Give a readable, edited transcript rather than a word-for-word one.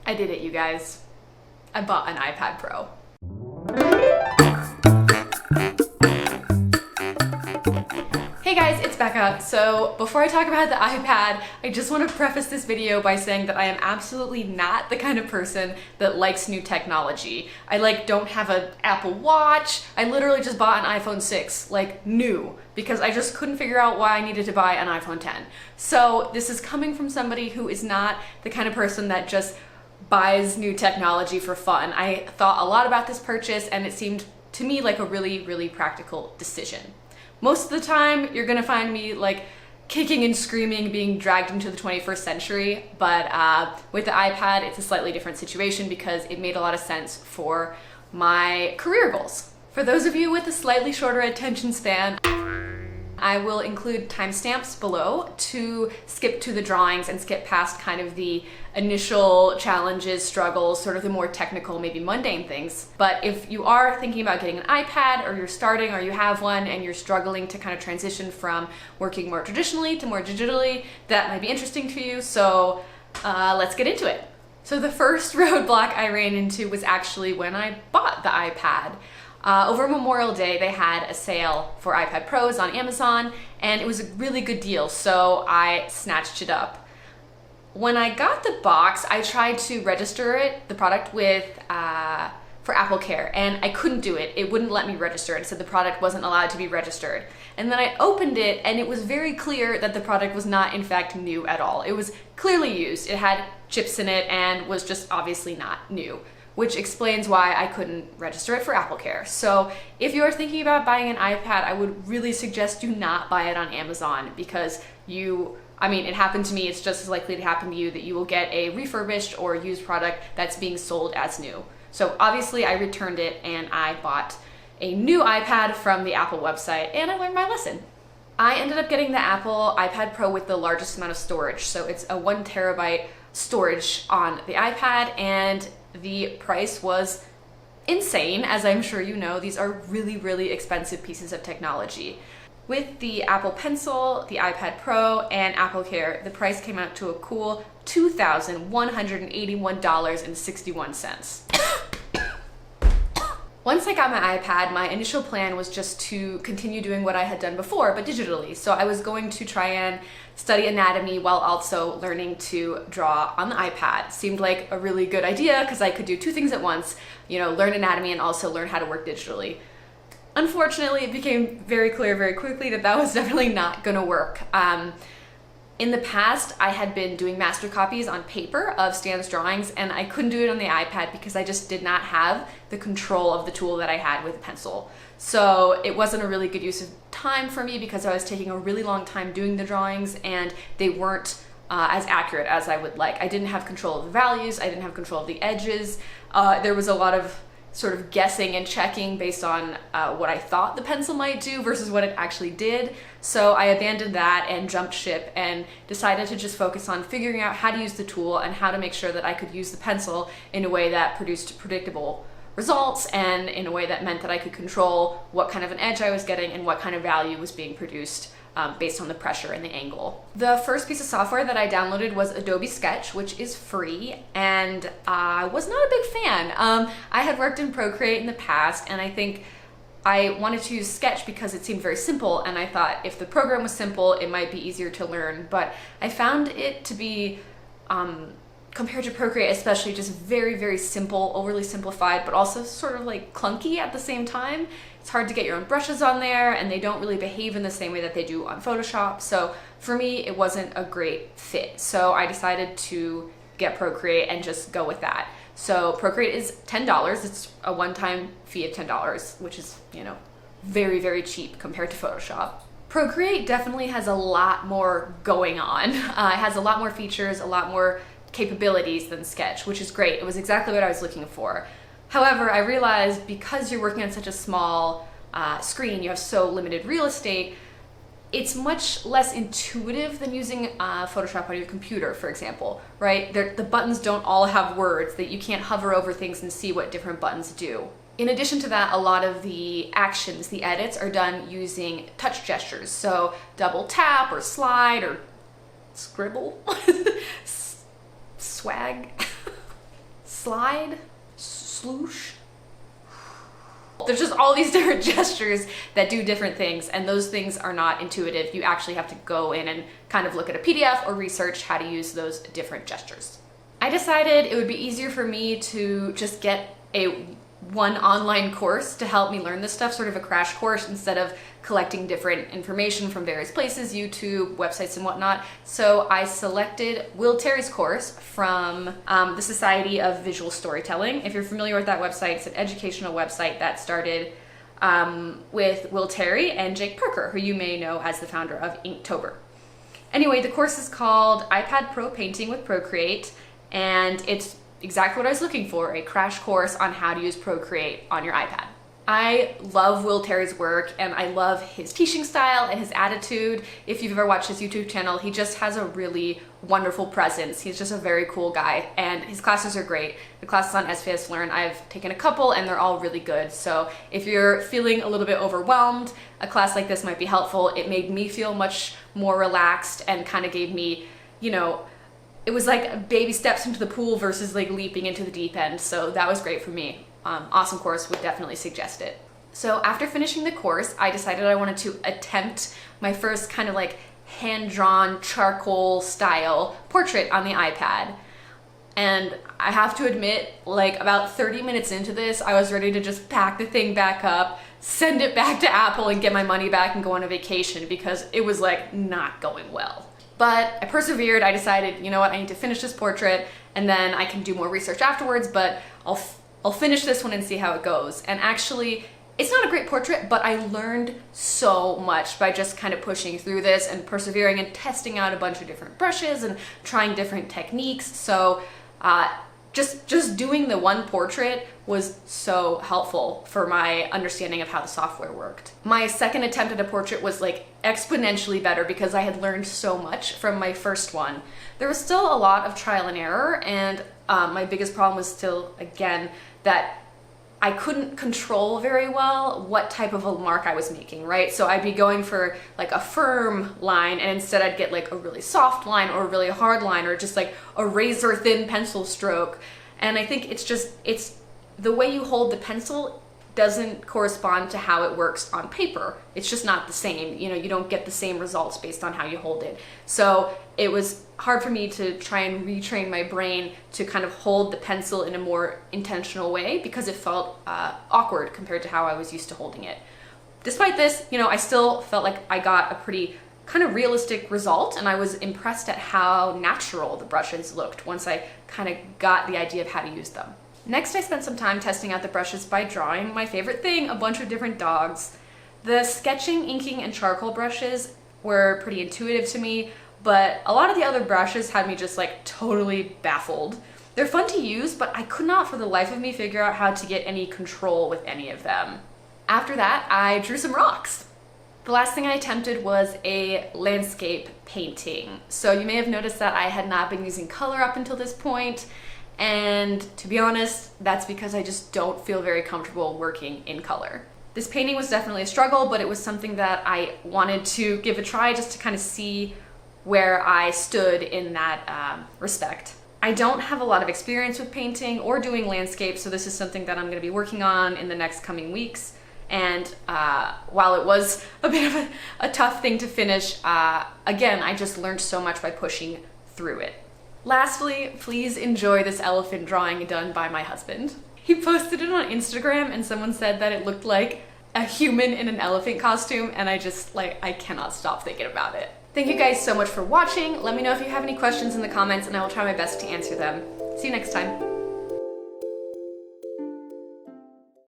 I did it, you guys. I bought an iPad Pro. Hey guys, it's Becca. So before I talk about the iPad, I just want to preface this video by saying that I am absolutely not the kind of person that likes new technology. I don't have an Apple Watch. I literally just bought an iPhone 6, new, because I just couldn't figure out why I needed to buy an iPhone 10. So this is coming from somebody who is not the kind of person that just buys new technology for fun. I thought a lot about this purchase and it seemed to me like a really, really practical decision. Most of the time, you're gonna find me kicking and screaming, being dragged into the 21st century, but with the iPad, it's a slightly different situation because it made a lot of sense for my career goals. For those of you with a slightly shorter attention span, I will include timestamps below to skip to the drawings and skip past kind of the initial challenges, struggles, sort of the more technical, maybe mundane things. But if you are thinking about getting an iPad, or you're starting, or you have one, and you're struggling to kind of transition from working more traditionally to more digitally, that might be interesting to you. So let's get into it. So the first roadblock I ran into was actually when I bought the iPad. Over Memorial Day, they had a sale for iPad Pros on Amazon, and it was a really good deal, so I snatched it up. When I got the box, I tried to register the product for Apple Care, and I couldn't do it. It wouldn't let me register it. It said the product wasn't allowed to be registered. And then I opened it, and it was very clear that the product was not, in fact, new at all. It was clearly used. It had chips in it and was just obviously not new, which explains why I couldn't register it for Apple Care. So if you're thinking about buying an iPad, I would really suggest you not buy it on Amazon because it happened to me, it's just as likely to happen to you that you will get a refurbished or used product that's being sold as new. So obviously I returned it and I bought a new iPad from the Apple website and I learned my lesson. I ended up getting the Apple iPad Pro with the largest amount of storage. So it's a 1 terabyte storage on the iPad, and the price was insane. As I'm sure you know, these are really, really expensive pieces of technology. With the Apple Pencil, the iPad Pro, and Apple Care, the price came out to a cool $2,181.61. Once I got my iPad, my initial plan was just to continue doing what I had done before, but digitally. So I was going to try and study anatomy while also learning to draw on the iPad. Seemed like a really good idea because I could do two things at once, learn anatomy and also learn how to work digitally. Unfortunately, it became very clear very quickly that that was definitely not gonna work. In the past, I had been doing master copies on paper of Stan's drawings, and I couldn't do it on the iPad because I just did not have the control of the tool that I had with a pencil. So it wasn't a really good use of time for me because I was taking a really long time doing the drawings and they weren't as accurate as I would like. I didn't have control of the values, I didn't have control of the edges. There was a lot of sort of guessing and checking based on what I thought the pencil might do versus what it actually did. So I abandoned that and jumped ship and decided to just focus on figuring out how to use the tool and how to make sure that I could use the pencil in a way that produced predictable results and in a way that meant that I could control what kind of an edge I was getting and what kind of value was being produced based on the pressure and the angle. The first piece of software that I downloaded was Adobe Sketch, which is free, and I was not a big fan. I had worked in Procreate in the past, and I think I wanted to use Sketch because it seemed very simple, and I thought if the program was simple, it might be easier to learn, but I found it to be, compared to Procreate especially, just very, very simple, overly simplified, but also sort of clunky at the same time. It's hard to get your own brushes on there, and they don't really behave in the same way that they do on Photoshop. So for me, it wasn't a great fit. So I decided to get Procreate and just go with that. So Procreate is $10. It's a one-time fee of $10, which is, very, very cheap compared to Photoshop. Procreate definitely has a lot more going on. It has a lot more features, a lot more capabilities than Sketch, which is great. It was exactly what I was looking for. However, I realized because you're working on such a small screen, you have so limited real estate, it's much less intuitive than using Photoshop on your computer, for example, right? The buttons don't all have words, that you can't hover over things and see what different buttons do. In addition to that, a lot of the actions, the edits, are done using touch gestures. So double tap or slide or scribble, swag. slide, sloosh. There's just all these different gestures that do different things, and those things are not intuitive. You actually have to go in and kind of look at a PDF or research how to use those different gestures. I decided it would be easier for me to just get one online course to help me learn this stuff, sort of a crash course, instead of collecting different information from various places, YouTube, websites, and whatnot. So I selected Will Terry's course from the Society of Visual Storytelling. If you're familiar with that website, it's an educational website that started with Will Terry and Jake Parker, who you may know as the founder of Inktober. Anyway, the course is called iPad Pro Painting with Procreate, and it's exactly what I was looking for, a crash course on how to use Procreate on your iPad. I love Will Terry's work, and I love his teaching style and his attitude. If you've ever watched his YouTube channel, he just has a really wonderful presence. He's just a very cool guy, and his classes are great. The classes on SPS Learn, I've taken a couple, and they're all really good. So if you're feeling a little bit overwhelmed, a class like this might be helpful. It made me feel much more relaxed and kind of gave me, you know, it was like baby steps into the pool versus like leaping into the deep end. So that was great for me. Awesome course, would definitely suggest it. So after finishing the course, I decided I wanted to attempt my first kind of like hand-drawn charcoal style portrait on the iPad. And I have to admit, like about 30 minutes into this, I was ready to just pack the thing back up, send it back to Apple and get my money back and go on a vacation, because it was like not going well. But I persevered. I decided, you know what, I need to finish this portrait and then I can do more research afterwards, but I'll finish this one and see how it goes. And actually, it's not a great portrait, but I learned so much by just kind of pushing through this and persevering and testing out a bunch of different brushes and trying different techniques. So just doing the one portrait was so helpful for my understanding of how the software worked. My second attempt at a portrait was like exponentially better because I had learned so much from my first one. There was still a lot of trial and error, and my biggest problem was still, again, that I couldn't control very well what type of a mark I was making, right? So I'd be going for like a firm line, and instead I'd get like a really soft line or a really hard line or just like a razor thin pencil stroke. And I think it's the way you hold the pencil doesn't correspond to how it works on paper. It's just not the same. You know, you don't get the same results based on how you hold it. So it was hard for me to try and retrain my brain to kind of hold the pencil in a more intentional way, because it felt awkward compared to how I was used to holding it. Despite this, you know, I still felt like I got a pretty kind of realistic result, and I was impressed at how natural the brushes looked once I kind of got the idea of how to use them. Next, I spent some time testing out the brushes by drawing my favorite thing, a bunch of different dogs. The sketching, inking, and charcoal brushes were pretty intuitive to me, but a lot of the other brushes had me just like totally baffled. They're fun to use, but I could not for the life of me figure out how to get any control with any of them. After that, I drew some rocks. The last thing I attempted was a landscape painting. So you may have noticed that I had not been using color up until this point. And to be honest, that's because I just don't feel very comfortable working in color. This painting was definitely a struggle, but it was something that I wanted to give a try just to kind of see where I stood in that respect. I don't have a lot of experience with painting or doing landscape, so this is something that I'm going to be working on in the next coming weeks. And while it was a bit of a tough thing to finish, again, I just learned so much by pushing through it. Lastly, please enjoy this elephant drawing done by my husband. He posted it on Instagram and someone said that it looked like a human in an elephant costume, and I cannot stop thinking about it. Thank you guys so much for watching. Let me know if you have any questions in the comments and I will try my best to answer them. See you next time.